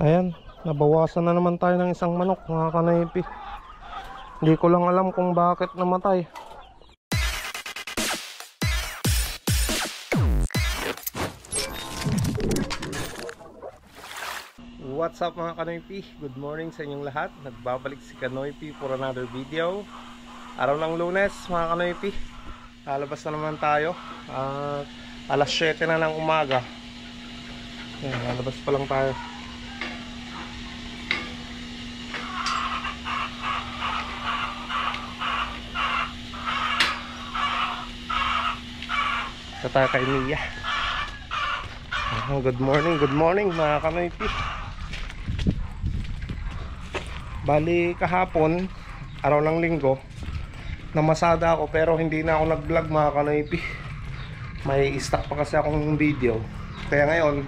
Ayan, nabawasan na naman tayo ng isang manok, mga kanaypi. Hindi ko lang alam kung bakit namatay. What's up mga kanaypi? Good morning sa inyong lahat. Nagbabalik si Kanoypi for another video. Araw ng Lunes mga kanaypi. Lalabas na naman tayo. Alas 7 na ng umaga. Ayan, lalabas pa lang tayo. Ito tayo kay Mia. Good morning mga kanaypi. Bali kahapon, araw ng linggo, namasada ako pero hindi na ako nag-vlog mga kanaypi. May stock pa kasi akong video. Kaya ngayon,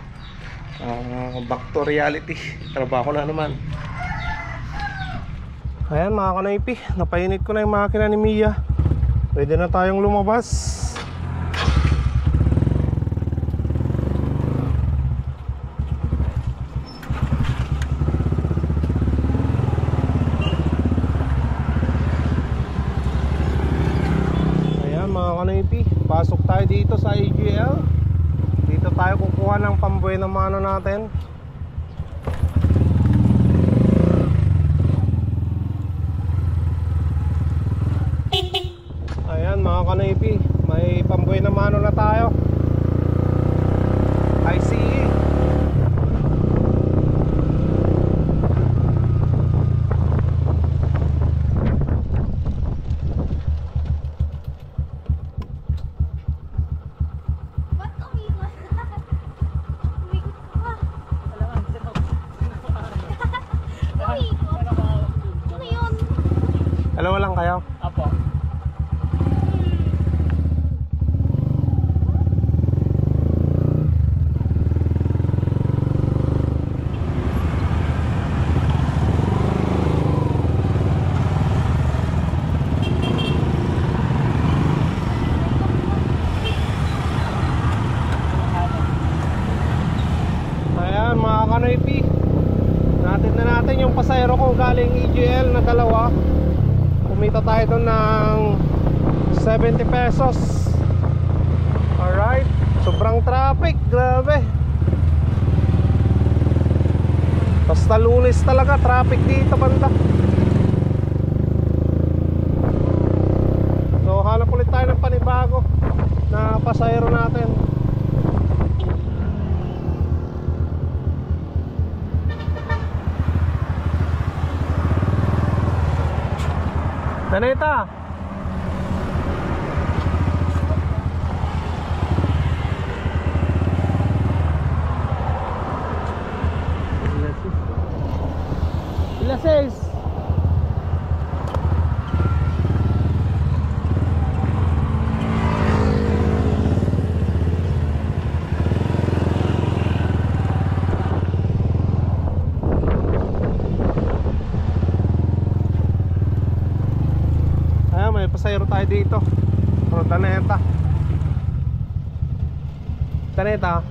back to reality. Trabaho na naman. Ayan mga kanaypi, napainit ko na yung makina ni Mia. Pwede na tayong lumabas. Pasok tayo dito sa AGL. Dito tayo kukuha ng pambuena mano natin. Ayan mga kanaypi, may pambuena mano na tayo. ICE. Dalawa lang kayo? Apo. Ayan mga kanaypi, natin na natin yung pasayro ko galing EGL na dalawa. Kumita tayo doon ng 70 pesos. Alright. Sobrang traffic. Grabe. Basta Lunes talaga traffic dito banda. So hanap ulit tayo ng panibago na pasahero natin. Daneta. Ilas 6. May pasayro tayo dito. Pero Daneta. Daneta.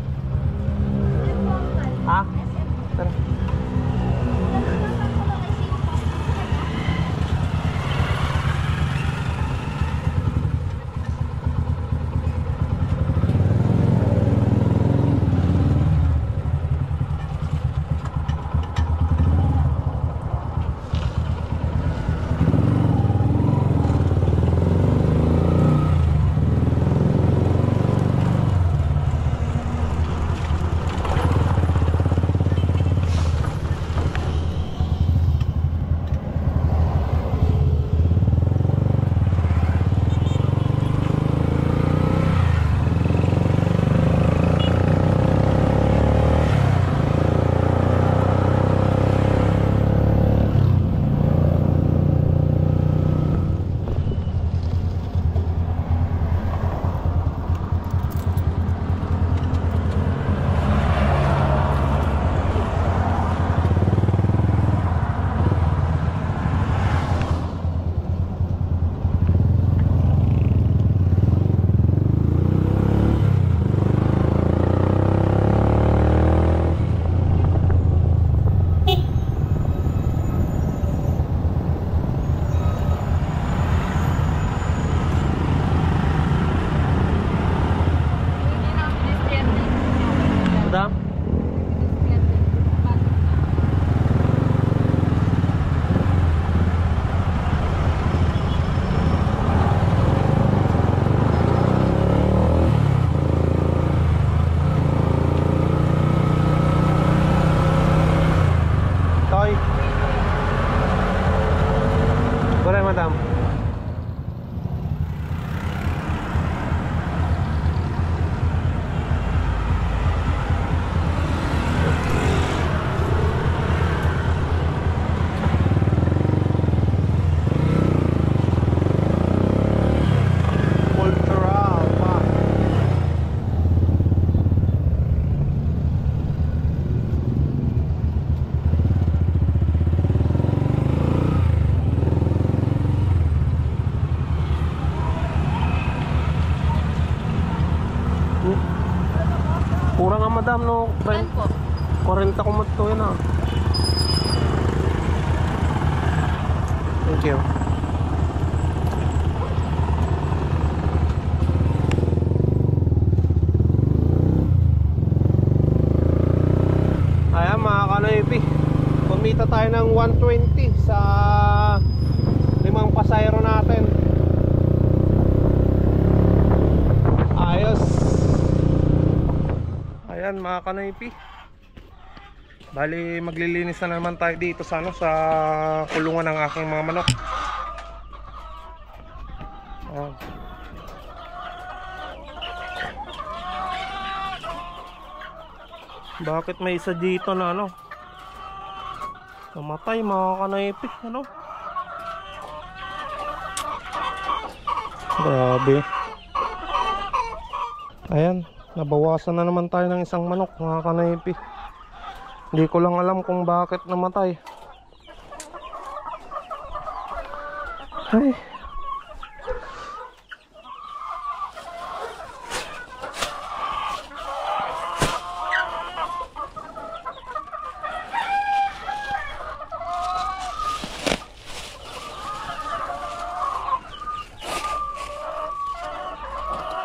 Ha? Tara. madam? Kurang nga madam no. Saan po? 40 kumot to yun ah. Thank you. Ayan mga kanoypi, kumita tayo ng 120 sa 5 pasayro natin. Ayos. Ayan mga kanoypi, bali maglilinis na naman tayo dito sa, sa kulungan ng aking mga manok. Bakit may isa dito na ano namatay mga kanoypi, ano? Grabe. Ayan, nabawasan na naman tayo ng isang manok mga kanoypi. Hindi ko lang alam kung bakit namatay. Ay.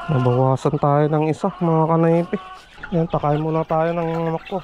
Nabawasan tayo ng isa mga kanoypi. Yan, takain muna tayo ng manok ko.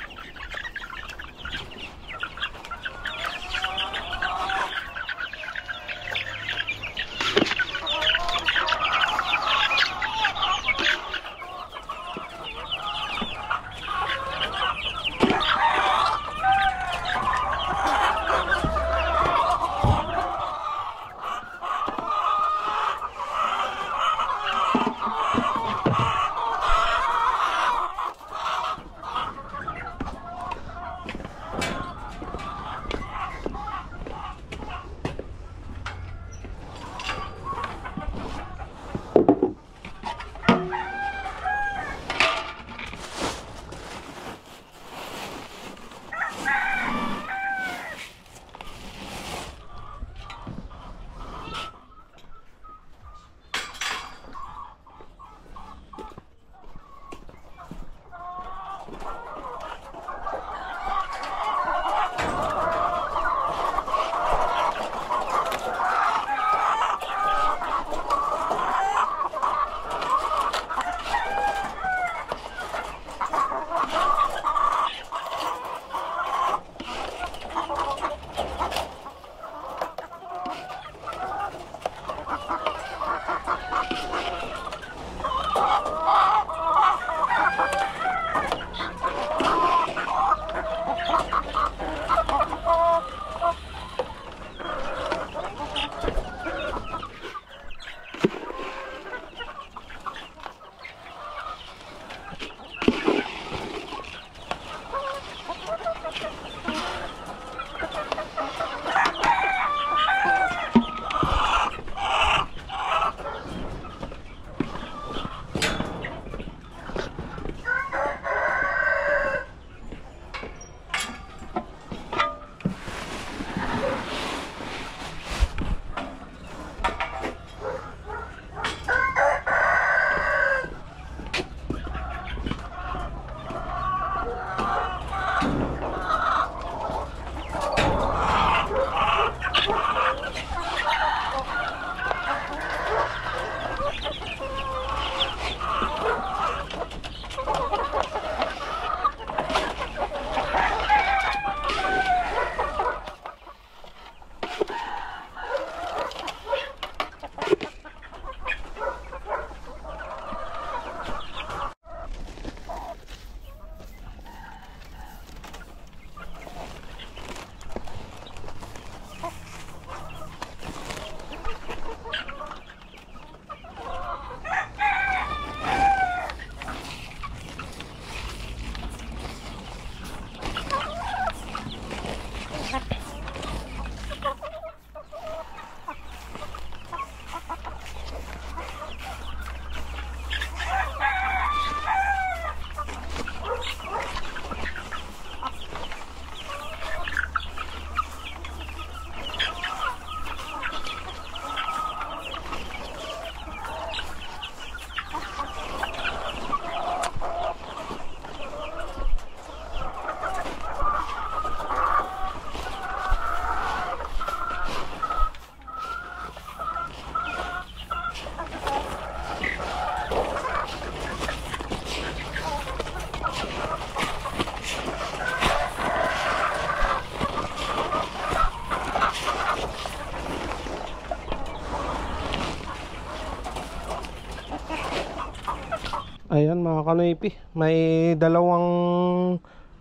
Ayan mga kanoypi, may dalawang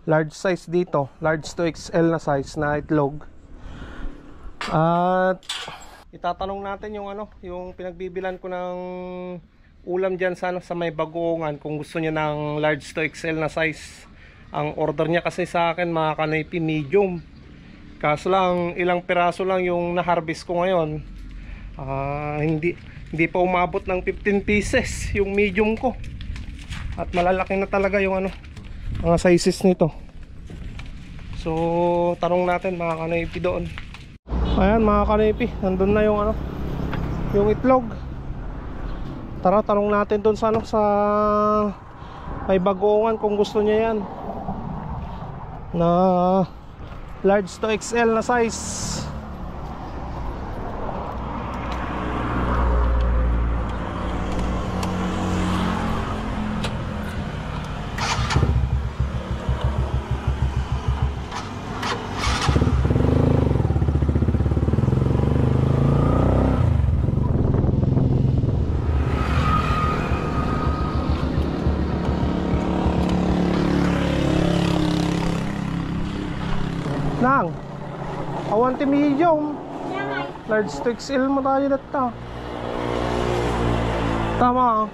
large size dito, large to XL na size na itlog. At itatanong natin yung yung pinagbibilan ko ng ulam diyan sa sa may Bagoongan kung gusto niya ng large to XL na size. Ang order niya kasi sa akin mga kanoypi medium. Kaso lang ilang piraso lang yung na-harvest ko ngayon. Hindi pa umabot ng 15 pieces yung medium ko. At malalaki na talaga yung mga sizes nito. So tanong natin mga kanoypi doon. Ayan mga kanoypi, nandun na yung itlog. Tara tanong natin doon sa sa may Bagoongan kung gusto niya yan na large to XL na size. Nang awanti medium large to XL mo tayo dito. Tama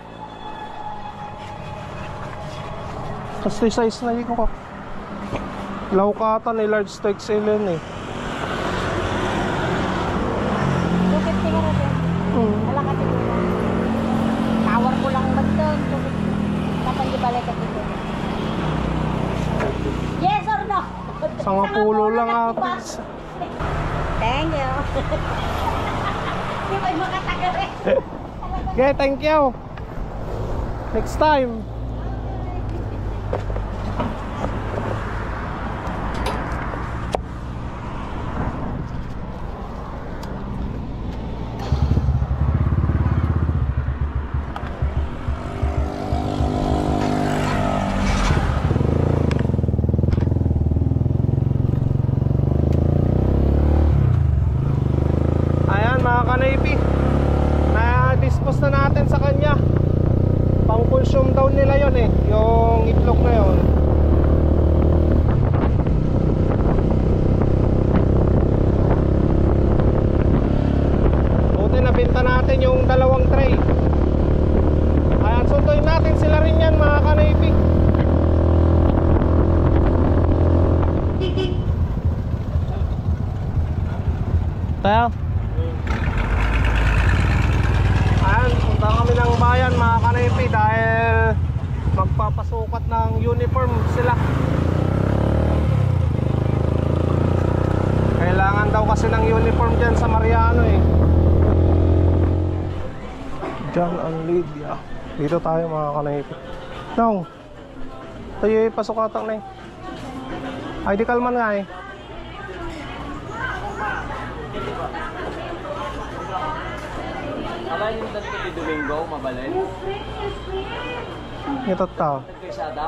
kasi size na yun ko laukatan large to XL yun eh. 250 nga rin. Wala ka dito. Tawar ko lang ba ito? Dapat di balik ka dito. Yes or no? Sanga pulo lang ate. Thank you. Di ba makatagal eh? Okay, thank you. Next time. Kanoypi, na-dispose na natin sa kanya. Pang-consume daw nila yon yung itlog na yon. Buti nabenta natin yung dalawang tray. Ayan, sunduin natin sila rin yan mga kanoypi. Tayo punta kami ng bayan mga kanoypi dahil magpapasukat ng uniform sila. Kailangan daw kasi ng uniform dyan sa Mariano eh. John and Lydia. Dito tayo mga kanoypi. Nong tayo pasukatan na eh. ID kalman nga eh. Alay yung dati kay Domingo, mabalin. Ito tao. Nagkaisada?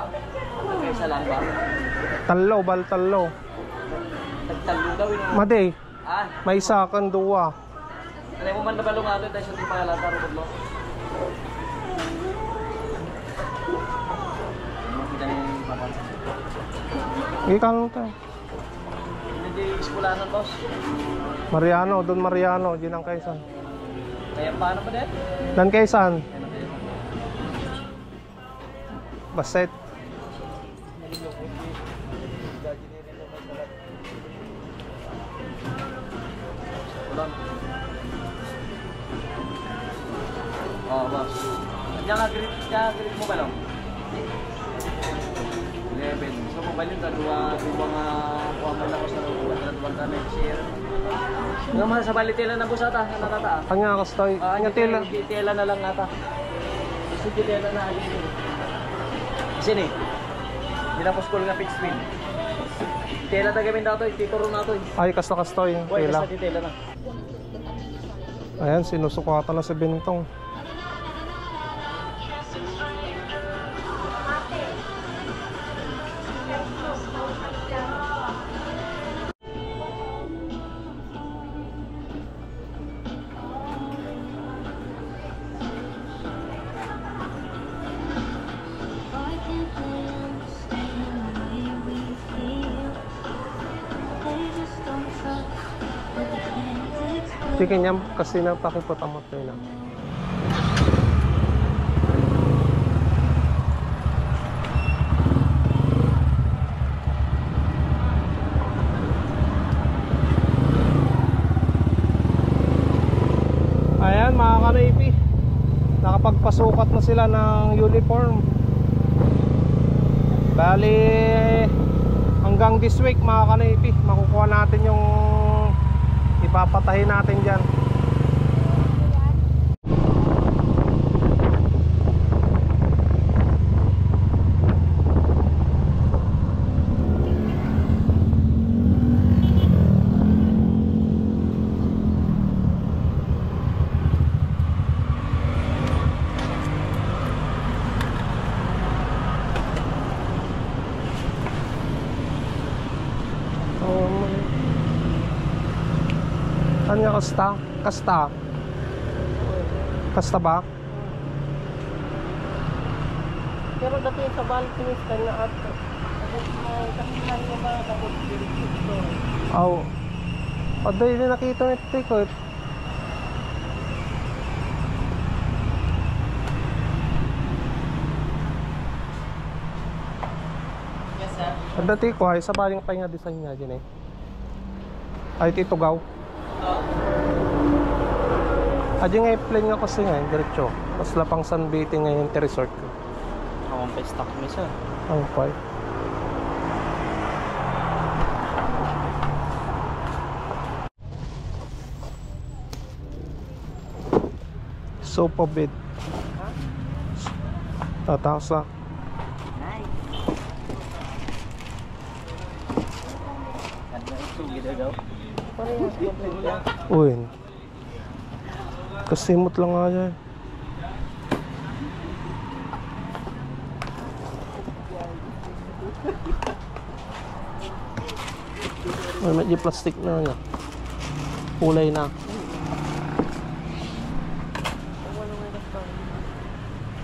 Nagkaisa lang ba? Talo, bal talo. Nagtalo daw yun. Made, Ah, may isa kang duwa. alay mo man na balong ato dahil sa di pangalata rupod mo. Makita niyo yung papansin. Ikaw lang tayo. Hindi iskulanan, boss. Mariano, Don Mariano, dyan ang kaisan. Kaya paano ba din? Dan kaisan, Kaya na kayo. Baset. Ulan. Oh, boss. Kanya nga grip mo ba lang? 11. So, mabalin ka, dua mga kuwaman na ko sa duwag ka next year. Nga man sa balitila na busata, natata. Kanya kastoy, kanya tila. Tila na lang nata. Gusto tila na agad. Sini. Hindi na po school nga fixed win. Tila na gamin daw to, itituro na to. Ay, kastoy, Buhay tila. ka sa tila na. Ayan, sinusukatan na sa bintong. Di kanya kasi napakiputamot na. Ayan mga kanaypi, nakapagpasukat na sila ng uniform. Bali hanggang this week mga kanaypi, makukuha natin yung ipapatahin natin dyan. Ano nga kasta? Kasta? Kasta ba? Pero dati sa Baltinis kanya at kasi lang yung mga kapot dito. Oo. Paday din nakita ng tikot. Yes sir. Ang dati ko ay sa baling pa nga design niya dyan eh. Ay titugaw. Adi nga i-plane nga kasi nga, diretso. Tapos lapang sunbathing ngayon yung resort ko. Ako pa stock mo sir. Ang pay. Sofa bed. Tataas na. Ano ito gila daw? Uy. Kasimot lang nga yan. May medyo plastic na nga. Kulay na.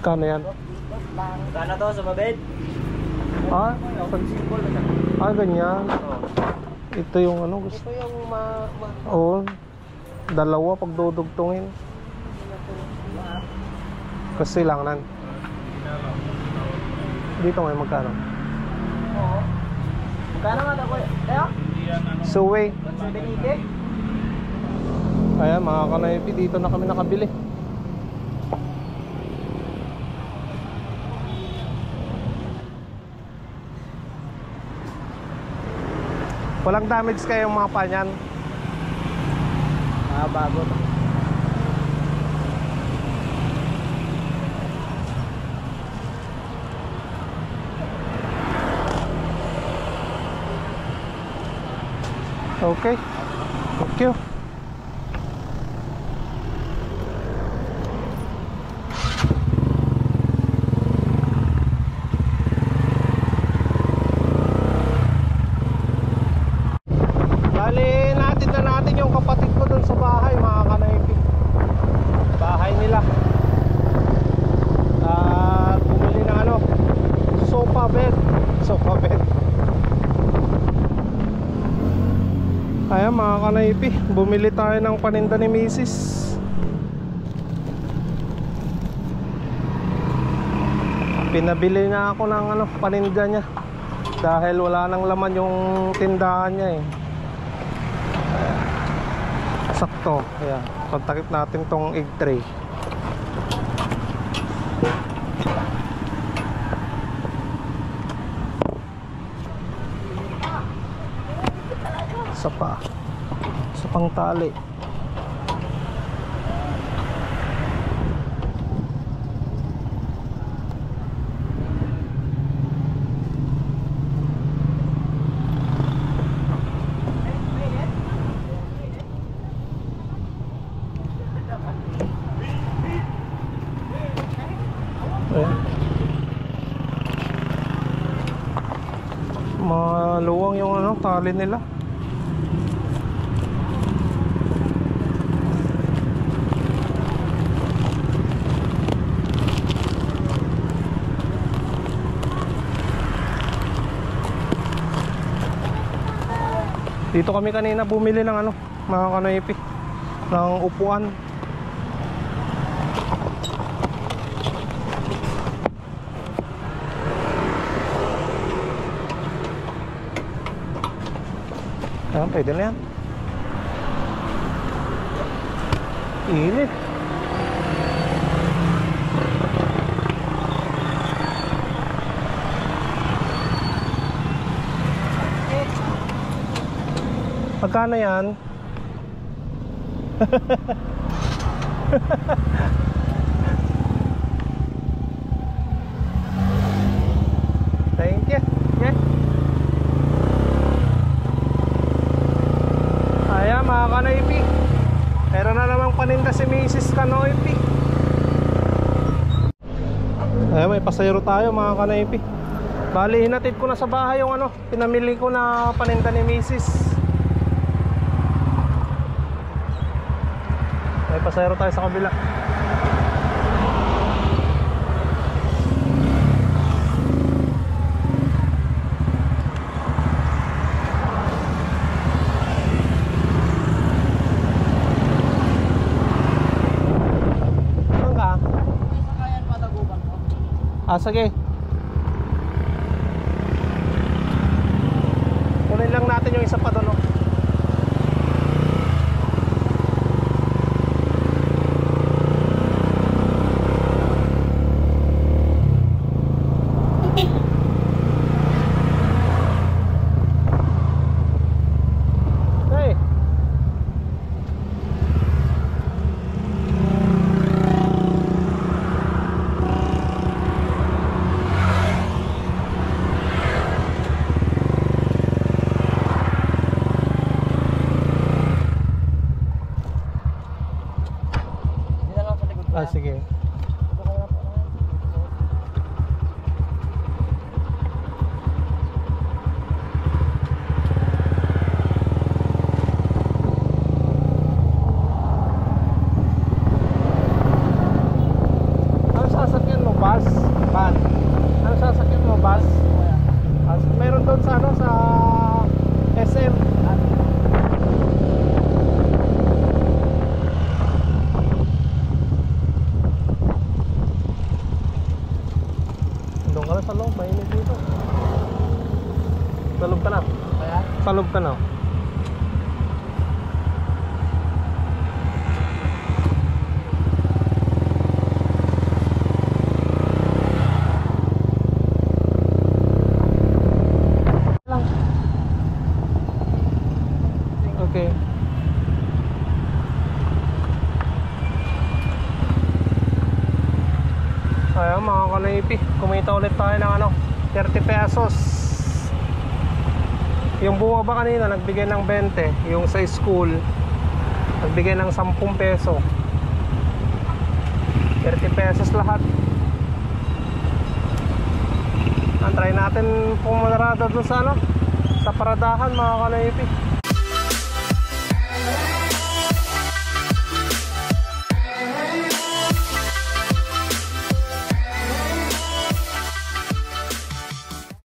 Kano yan? Kano to sa babed? Ah? Simple na. Ah, ganyan. Ito yung ano gusto. Ito yung Oo. Dalawa pag dudugtungin. Kasi lang nan. Dito ngayon magkano? Oo. Magkano nga ako? Tayo? Suway. 780? Ayan mga kanaypi, dito na kami nakabili. Walang damage kayong mga panyan. Bago to. Okay. Thank you. Bali, natin na natin yung kapatid ko dun sa bahay, mga kanaypi. Bahay nila. At bumili ng ano, sofa bed. Sofa bed. Ayan mga kanaypi, bumili tayo ng paninda ni Mrs. Pinabili na ako ng ano, paninda niya. Dahil wala nang laman yung tindahan niya eh. Sakto. Ayan, kontakit natin tong egg tray. Sa pang tali. Ayan. Maluwang yung ano, tali nila. Dito kami kanina bumili ng ano, mga kanaypi. ng upuan. Ayan, pwede na yan. Init. Pagkano yan? Thank you. Yeah. Ayan mga kanoypi, pero na namang paninda si Mrs. Kanoypi. Ayan, may pasayro tayo mga kanoypi. Bali, hinatid ko na sa bahay yung ano, pinamili ko na paninda ni Mrs. May pasayro tayo sa kabila. Saan ka? Sige. Kunin lang natin yung isa pa doon, oh. Hey. Sige. Ano sasakyan mo? Bus? Van? Ano sasakyan mo? Bus? Meron doon sa ano? Sa SM. Doon ka na sa loob, mainit dito. Sa loob ka na. Sa loob ka na. Okay. Ayan mga kanoypi, kumita ulit tayo ng ano, 30 pesos. Yung bumaba kanina nagbigay ng 20, yung sa school nagbigay ng 10 peso. 30 pesos lahat. Try natin pumarada doon sa ano, sa paradahan mga kanoypi.